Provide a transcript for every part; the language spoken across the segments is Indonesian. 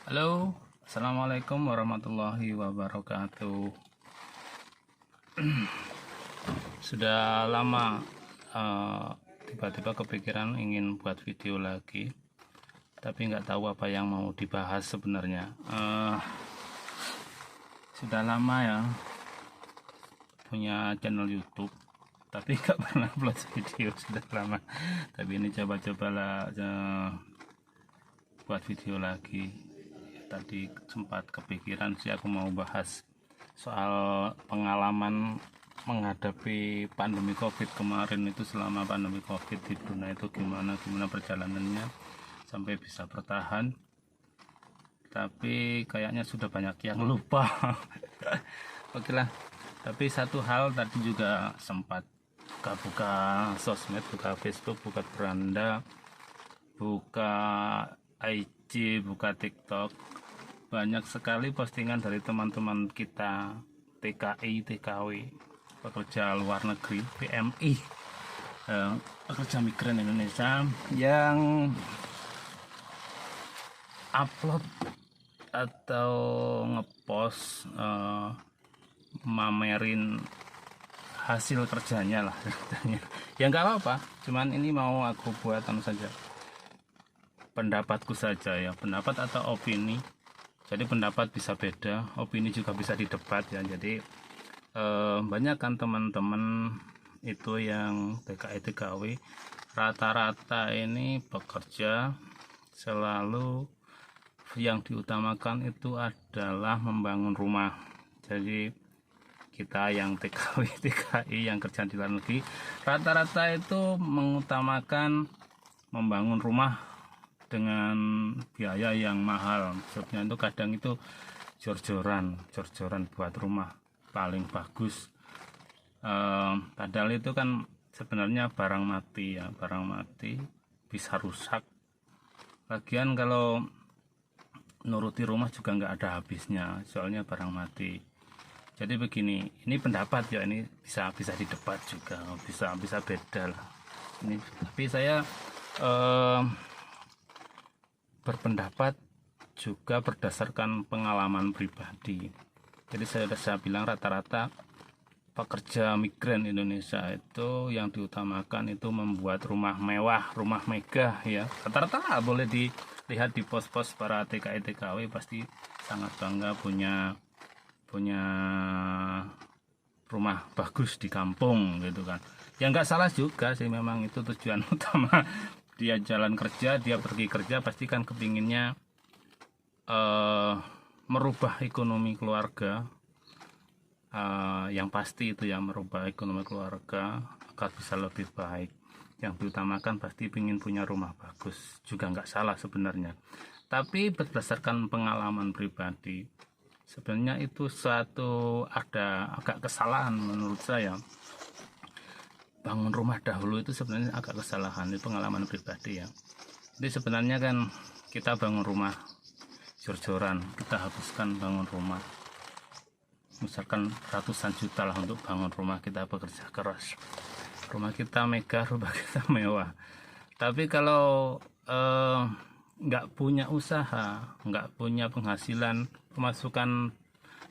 Halo, assalamualaikum warahmatullahi wabarakatuh. Sudah lama tiba-tiba kepikiran ingin buat video lagi, tapi nggak tahu apa yang mau dibahas sebenarnya. Sudah lama ya punya channel YouTube, tapi nggak pernah upload video. Sudah lama, tapi ini coba-cobalah buat video lagi. Tadi sempat kepikiran sih aku mau bahas soal pengalaman menghadapi pandemi COVID kemarin itu. Selama pandemi COVID di Brunei itu gimana perjalanannya sampai bisa bertahan, tapi kayaknya sudah banyak yang lupa. Oke lah, tapi satu hal tadi juga sempat buka-buka sosmed, buka Facebook, buka beranda, buka IG, buka TikTok, banyak sekali postingan dari teman-teman kita TKI, TKW, pekerja luar negeri, PMI, pekerja migran Indonesia yang upload atau ngepost mamerin hasil kerjanya lah ceritanya. Ya nggak apa-apa, cuman ini mau aku buatan saja, pendapatku saja ya, pendapat atau opini. Jadi pendapat bisa beda, opini juga bisa didebat ya. Jadi banyak kan teman-teman itu yang TKI TKW rata-rata ini bekerja selalu yang diutamakan itu adalah membangun rumah. Jadi kita yang TKW TKI yang kerja di luar negeri rata-rata itu mengutamakan membangun rumah dengan biaya yang mahal. Maksudnya itu kadang itu jor-joran buat rumah paling bagus, padahal itu kan sebenarnya barang mati ya, barang mati bisa rusak. Lagian kalau nuruti rumah juga nggak ada habisnya, soalnya barang mati. Jadi begini, ini pendapat ya, ini bisa didebat juga, bisa beda lah ini. Tapi saya berpendapat juga berdasarkan pengalaman pribadi. Jadi saya bilang rata-rata pekerja migran Indonesia itu yang diutamakan itu membuat rumah mewah, rumah megah ya. Rata-rata lah, boleh dilihat di pos-pos para TKI TKW pasti sangat bangga punya rumah bagus di kampung gitu kan. Ya nggak salah juga sih, memang itu tujuan utama. Dia jalan kerja, dia pergi kerja, pasti kan kepinginnya merubah ekonomi keluarga. Yang pasti itu yang merubah ekonomi keluarga agar bisa lebih baik. Yang diutamakan pasti ingin punya rumah bagus, juga nggak salah sebenarnya. Tapi berdasarkan pengalaman pribadi, sebenarnya itu ada agak kesalahan menurut saya. Bangun rumah dahulu itu sebenarnya agak kesalahan, itu pengalaman pribadi ya. Jadi sebenarnya kan kita bangun rumah jor-joran, kita habiskan bangun rumah misalkan ratusan juta lah untuk bangun rumah, kita bekerja keras, rumah kita megah, rumah kita mewah. Tapi kalau nggak punya usaha, nggak punya penghasilan, pemasukan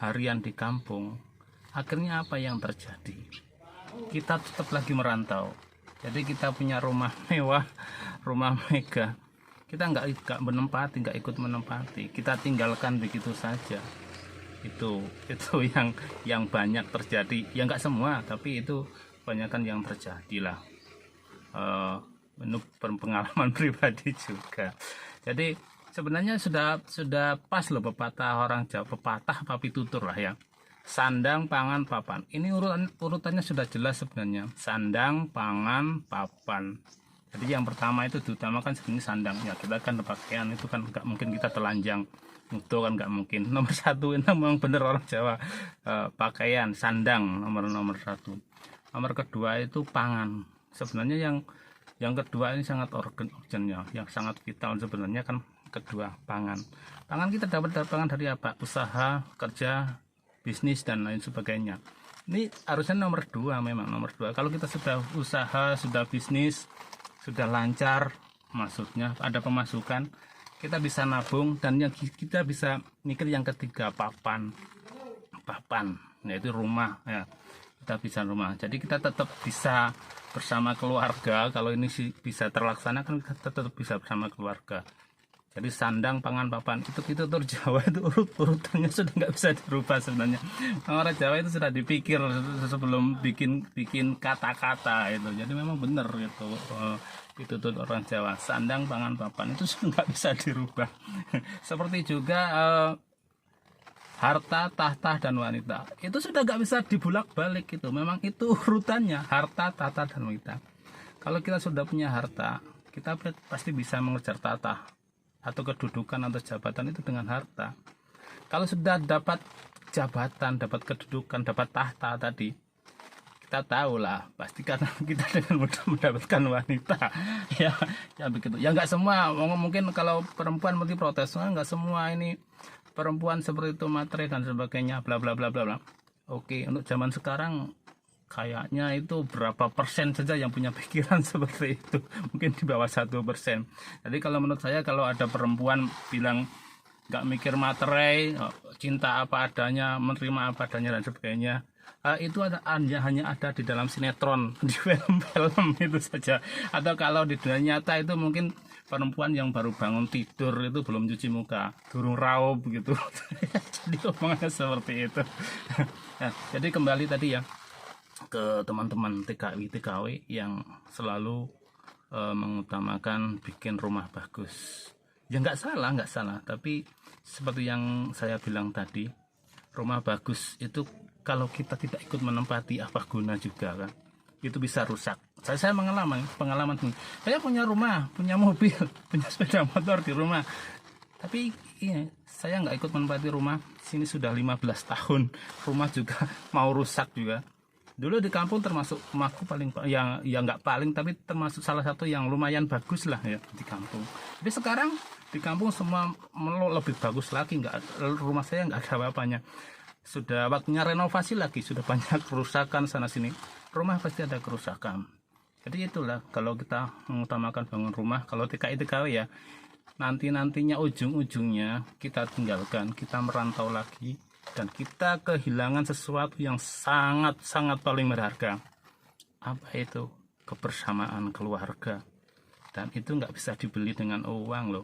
harian di kampung, akhirnya apa yang terjadi? Kita tetap lagi merantau. Jadi kita punya rumah mewah, rumah megah, kita nggak menempati, nggak ikut menempati, kita tinggalkan begitu saja. Itu yang banyak terjadi ya, nggak semua tapi itu kebanyakan yang terjadi lah. Menurut pengalaman pribadi juga. Jadi sebenarnya sudah pas loh pepatah orang Jawa, pepatah papi tutur lah ya. Sandang, pangan, papan. Ini urutannya sudah jelas sebenarnya. Sandang, pangan, papan. Jadi yang pertama itu diutamakan sebenarnya sandang. Ya kita kan pakaian itu kan nggak mungkin kita telanjang. Itu kan nggak mungkin. Nomor satu ini memang bener orang Jawa. Pakaian, sandang nomor satu. Nomor kedua itu pangan. Sebenarnya yang kedua ini sangat urgentnya, yang sangat vital sebenarnya kan kedua, pangan. Pangan kita dapat pangan dari apa? Usaha, kerja, bisnis dan lain sebagainya. Ini harusnya nomor dua, memang nomor dua. Kalau kita sudah usaha, sudah bisnis, sudah lancar, maksudnya ada pemasukan, kita bisa nabung, dan yang kita bisa mikir yang ketiga, papan, yaitu rumah ya. Kita bisa rumah, jadi kita tetap bisa bersama keluarga. Kalau ini sih bisa terlaksana kan kita tetap bisa bersama keluarga. Jadi sandang, pangan, papan itu tur Jawa itu urutannya sudah nggak bisa dirubah sebenarnya. Orang Jawa itu sudah dipikir sebelum bikin kata-kata itu. Jadi memang benar gitu. Itu tuh orang Jawa, sandang, pangan, papan itu sudah nggak bisa dirubah. Seperti juga harta, tahta, dan wanita itu sudah nggak bisa dibulak-balik gitu. Memang itu urutannya, harta, tahta, dan wanita. Kalau kita sudah punya harta, kita pasti bisa mengejar tahta atau kedudukan atau jabatan itu dengan harta. Kalau sudah dapat jabatan, dapat kedudukan, dapat tahta tadi, kita tahu lah pasti karena kita dengan mudah mendapatkan wanita. Ya begitu. Ya nggak semua, mungkin kalau perempuan mesti protes, nggak semua ini perempuan seperti itu, materi dan sebagainya, bla bla bla bla bla. Oke, untuk zaman sekarang kayaknya itu berapa persen saja yang punya pikiran seperti itu, mungkin di bawah 1%. Jadi kalau menurut saya, kalau ada perempuan bilang nggak mikir materi, cinta apa adanya, menerima apa adanya dan sebagainya, itu hanya ada di dalam sinetron, di film-film itu saja. Atau kalau di dunia nyata itu mungkin perempuan yang baru bangun tidur itu belum cuci muka, durung raup gitu. Jadi omongannya seperti itu. Nah, jadi kembali tadi ya ke teman-teman TKW yang selalu mengutamakan bikin rumah bagus. Ya nggak salah, tapi seperti yang saya bilang tadi, rumah bagus itu kalau kita tidak ikut menempati, apa guna juga kan? Itu bisa rusak. Saya pengalaman saya punya rumah, punya mobil, punya sepeda motor di rumah, tapi iya, saya nggak ikut menempati rumah. Sini sudah 15 tahun, rumah juga mau rusak juga. Dulu di kampung termasuk rumahku paling ya nggak paling, tapi termasuk salah satu yang lumayan bagus lah ya di kampung. Tapi sekarang di kampung semua lebih bagus lagi, rumah saya nggak ada apa-apanya. Sudah waktunya renovasi lagi, sudah banyak kerusakan sana sini, rumah pasti ada kerusakan. Jadi itulah kalau kita mengutamakan bangun rumah. Kalau TKW ya nantinya ujung-ujungnya kita tinggalkan, kita merantau lagi, dan kita kehilangan sesuatu yang sangat paling berharga. Apa itu? Kebersamaan keluarga. Dan itu nggak bisa dibeli dengan uang loh.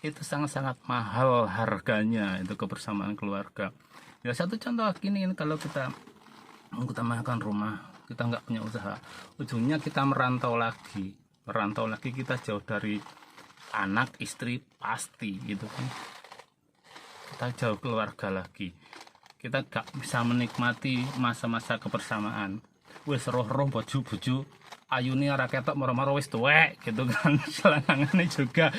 Itu sangat mahal harganya, itu kebersamaan keluarga. Ya satu contoh gini, kalau kita mengutamakan rumah, kita nggak punya usaha, ujungnya kita merantau lagi kita jauh dari anak, istri, pasti gitu kan. Kita jauh keluarga lagi, kita gak bisa menikmati masa-masa kebersamaan. Wis roh-roh bojo-bojo ayune ora ketok, moro-moro wis tuwek gitu kan. Selanangane juga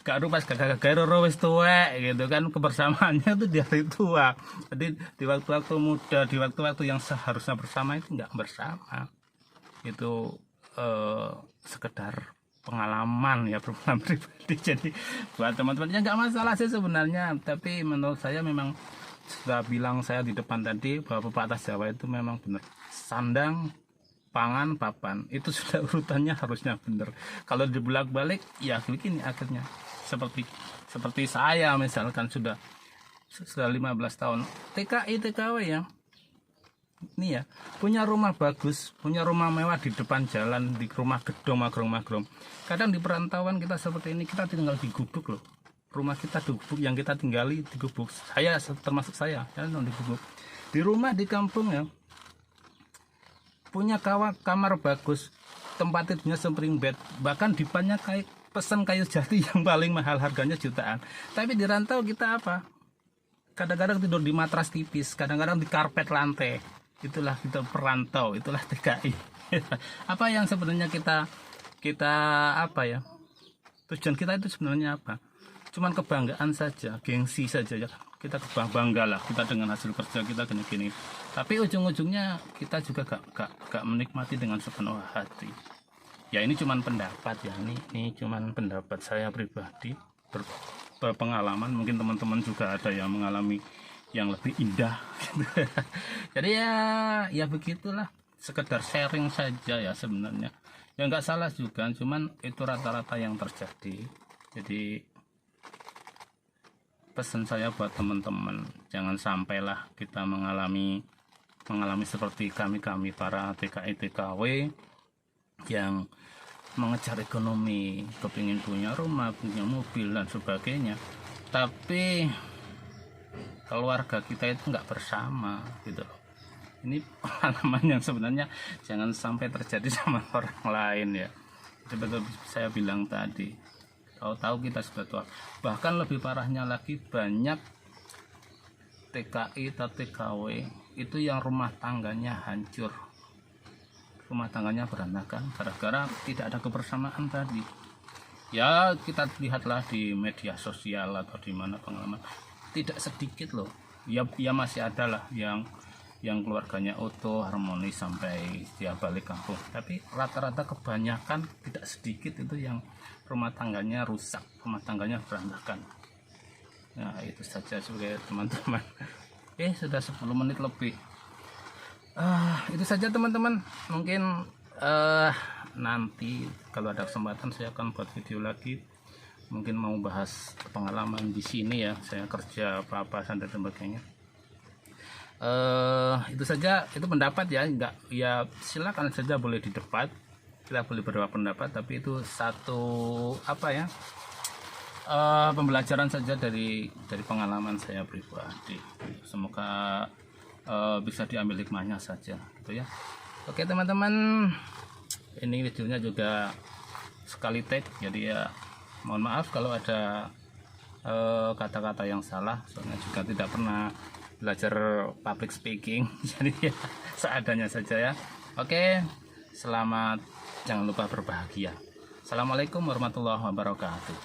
gak rupas, gak roh wis tuwek gitu kan. Kebersamaannya itu di hari tua. Jadi di waktu-waktu muda, di waktu-waktu yang seharusnya bersama itu nggak bersama. Itu sekedar pengalaman ya, pengalaman pribadi. Jadi buat teman-teman ya nggak masalah sih sebenarnya, tapi menurut saya memang sudah bilang saya di depan tadi bahwa pepatah Jawa itu memang benar. Sandang, pangan, papan itu sudah urutannya harusnya benar. Kalau dibulak-balik ya begini akhirnya, seperti saya misalkan sudah 15 tahun TKW ya, ini ya, punya rumah bagus, punya rumah mewah di depan jalan, di rumah gedung, magrong. Kadang di perantauan kita seperti ini, kita tinggal di gubuk loh. Rumah kita di gubuk, yang kita tinggali di gubuk. Saya termasuk saya di gubuk. Di rumah di kampung ya, punya kamar bagus, tempat tidurnya spring bed, bahkan dipannya kayak pesan kayu jati yang paling mahal, harganya jutaan. Tapi di rantau kita apa? Kadang-kadang tidur di matras tipis, kadang-kadang di karpet lantai. Itulah kita perantau, itulah TKI. Apa yang sebenarnya kita apa ya, tujuan kita itu sebenarnya apa? Cuman kebanggaan saja, gengsi saja ya. Kita bangga lah kita dengan hasil kerja kita gini-gini. Tapi ujung-ujungnya kita juga gak menikmati dengan sepenuh hati. Ya ini cuman pendapat ya, ini cuman pendapat saya pribadi, berpengalaman. Mungkin teman-teman juga ada yang mengalami yang lebih indah. Jadi ya begitulah, sekedar sharing saja ya sebenarnya. Ya nggak salah juga, cuman itu rata-rata yang terjadi. Jadi pesan saya buat teman-teman, jangan sampailah kita mengalami seperti kami para TKI TKW yang mengejar ekonomi, kepingin punya rumah, punya mobil dan sebagainya, tapi keluarga kita itu nggak bersama gitu. Ini pengalaman yang sebenarnya jangan sampai terjadi sama orang lain ya. Seperti saya bilang tadi, tahu-tahu kita sudah tua. Bahkan lebih parahnya lagi, banyak TKI atau TKW itu yang rumah tangganya hancur, rumah tangganya berantakan gara-gara tidak ada kebersamaan tadi. Ya kita lihatlah di media sosial atau di mana pengalaman, tidak sedikit loh. Ya masih ada lah yang keluarganya utuh, harmonis sampai dia balik kampung. Tapi rata-rata kebanyakan, tidak sedikit itu yang rumah tangganya rusak, rumah tangganya berantakan. Nah itu saja sebagai teman-teman. Sudah 10 menit lebih. Itu saja teman-teman. Mungkin nanti kalau ada kesempatan saya akan buat video lagi. Mungkin mau bahas pengalaman di sini ya, saya kerja apa dan sebagainya. Itu saja, itu pendapat ya, enggak ya silakan saja, boleh di debat, kita boleh berbeda pendapat, tapi itu satu pembelajaran saja dari pengalaman saya pribadi. Semoga bisa diambil hikmahnya saja gitu ya. Oke teman-teman, ini videonya juga sekali take, jadi ya mohon maaf kalau ada kata-kata yang salah, soalnya juga tidak pernah belajar public speaking, jadi ya seadanya saja ya. Oke, selamat, jangan lupa berbahagia. Assalamualaikum warahmatullahi wabarakatuh.